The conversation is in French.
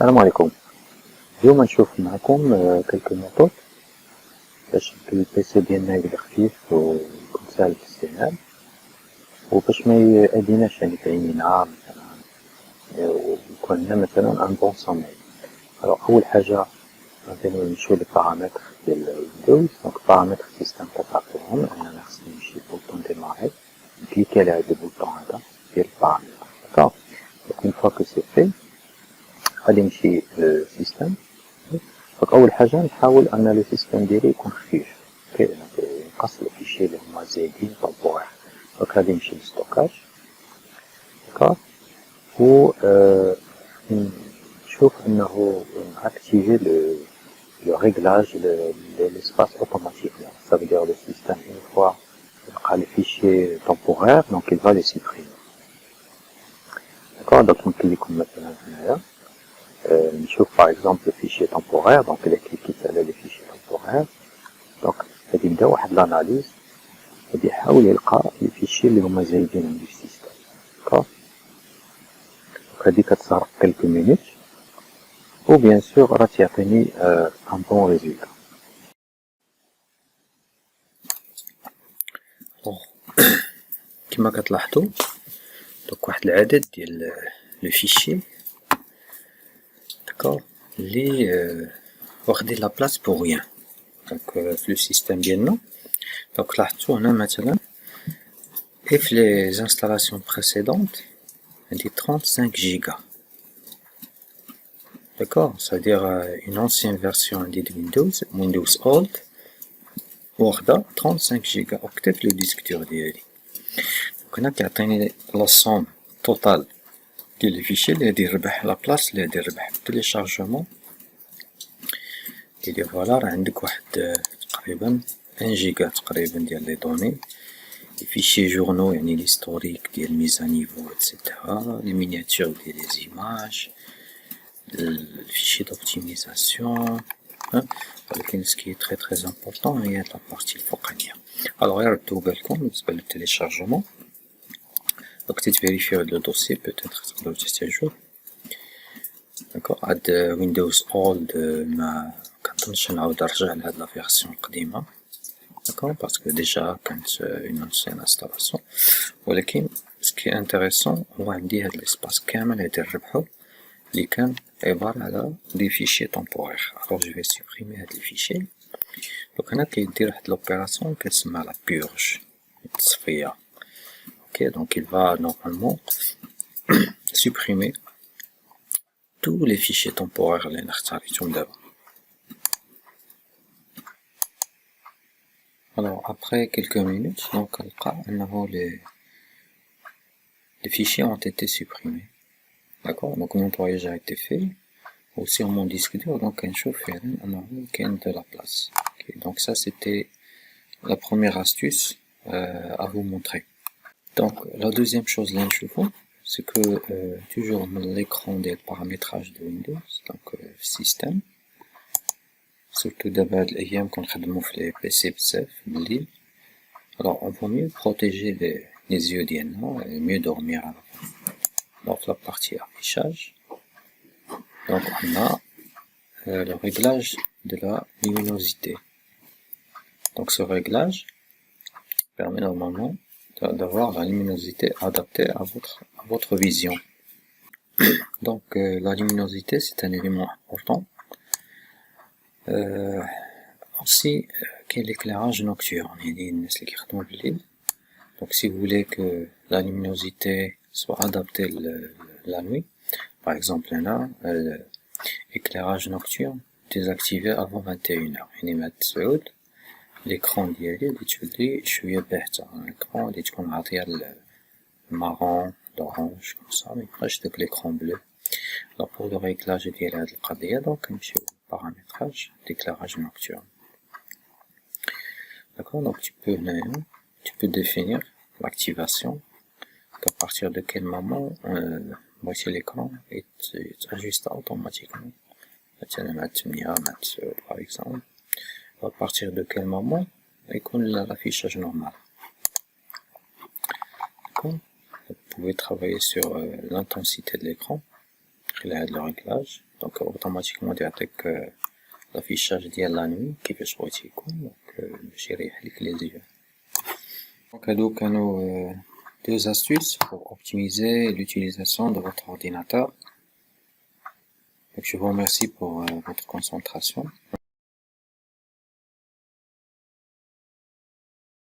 السلام عليكم. اليوم نشوف معكم كلكو ميثود باش البي سي ديالنا يولي خفيف ويكون سهل في الاستعمال، وباش ما يأذيناش يعني في عينينا مثلا، ويكون لنا مثلا ان بون سومي. اول حاجه غادي نمشيو للبارامتر ديال ويندوز. دونك بارامتر سيستم كتعرفوهم، انا خصني نمشي للبوطون ديماري، نكليكي على هاد البوطون هذا ديال البارامتر. داكوغ، دونك اون فوا كو سي في غادي نمشي للسيستم. دونك اول حاجه نحاول ان لو سيستم ديالي يكون خفيف، نقص الفيشي اللي هما زايدين طبوع. دونك غادي نمشي للستوكاج، داكوغ، و نشوف انه ناكتيفي le réglage de l'espace automatique. Ça veut dire le système, une fois qu'il a les fichiers temporaires, donc il va les supprimer. D'accord. Donc on clique maintenant là. Je trouve par exemple le fichier temporaire, donc il est cliqué sur les fichiers temporaires. Donc il y a une analyse, il y a les fichiers qui sont زايدين du système. D'accord. Donc il y a quelques minutes. Ou bien sûr راه يعطيني un bon résultat. كما كتلاحظوا دوك واحد العدد ديال لو فيشي داكوغ لي واخدين لا بلاص بوغ ريان دونك في لو سيستيم ديالنا. دونك لاحظتوا هنا مثلا et في les installations précédentes عندي 35 جيجا. D'accord, c'est-à-dire une ancienne version de Windows Old واخدة 35 جيجا octet في le disque dur ديالي. هنا كيعطيني لا somme totale ديال لي فيشي اللي غادي يربح لا بلاص اللي غادي يربح في التيليشارجمون. كيدير فوالا راه عندك واحد تقريبا 1 جيجا تقريبا ديال لي دوني، لي فيشي جورنو يعني ليستوريك ديال ميزانيفو اتسيتيرا، لي مينياتور ديال لي زيماج، الفيشي دوبتيميزاسيون. ولكن سكي تري تري امبورطون هي هاد لابارتي الفوقانية. الوغ غير ردو بالكم بالنسبة للتيليشارجمون. دونك تتفيريفيو هاد لو دوسي بوتيتر تقدرو تحتاجوه. داكوغ، هاد ويندوز اولد ما كنظنش نعاود نرجع لهاد لا فيرسيون القديمة، داكوغ، باسكو ديجا كانت اون انسيان انستالاسيون. ولكن سكي انتريسون هو عندي هاد ليسباس كامل غادي نربحو اللي كان عبارة على دي فيشي طومبورير. الوغ جو في سوبريمي هاد لي فيشي. دونك هنا كيدير واحد لوبيراسيون كتسمى لا بيورج، التصفية. اوكي، دونك il va normalement supprimer tous les fichiers temporaires اللي انا اختاريتهم دابا. Alors après quelques minutes, donc كنلقى انه les fichiers ont été supprimés. D'accord, donc le nettoyage a été fait. Ou sur mon disque dur, donc كنشوف فعلا انه كاين de la place. Okay, donc ça c'était la première astuce à vous montrer. Donc la deuxième chose là c'est que toujours l'écran des paramétrages de Windows, donc système, surtout d'abord l'ayam qu'on خدمو في les PC بزاف بالليل. Alors on peut mieux protéger les yeux ديالنا et mieux dormir. Donc la partie affichage, donc on a le réglage de la luminosité. Donc ce réglage permet normalement d'avoir la luminosité adaptée à votre vision. Donc la luminosité c'est un élément important. Aussi qu'est l'éclairage nocturne. Donc si vous voulez que la luminosité soit adaptée la nuit, par exemple là, l'éclairage nocturne désactivé avant 21h. يعني مع التسعود l'écran ديالي اللي تولي شوية باهتة، l'écran اللي تكون عاطية المارون l'orange comme ça، ميبقاش داك l'écran bleu. Alors pour le réglage ديال هاد القضية دونك كنمشيو للبارامتراج d'éclairage nocturne. D'accord, donc tu peux définir l'activation, à partir de quel moment voici l'écran est ajusté automatiquement. Par exemple, à partir de quel moment l'affichage normal. D'accord, vous pouvez travailler sur l'intensité de l'écran, le réglage, دونك اوتوماتيكمون يعطيك l'affichage ديال لا نوي كيفاش بغيتي يكون دونك باش يريح ليك لي زيو. دونك هادو كانوا deux astuces pour optimiser l'utilisation de votre ordinateur. Donc je vous remercie pour votre concentration.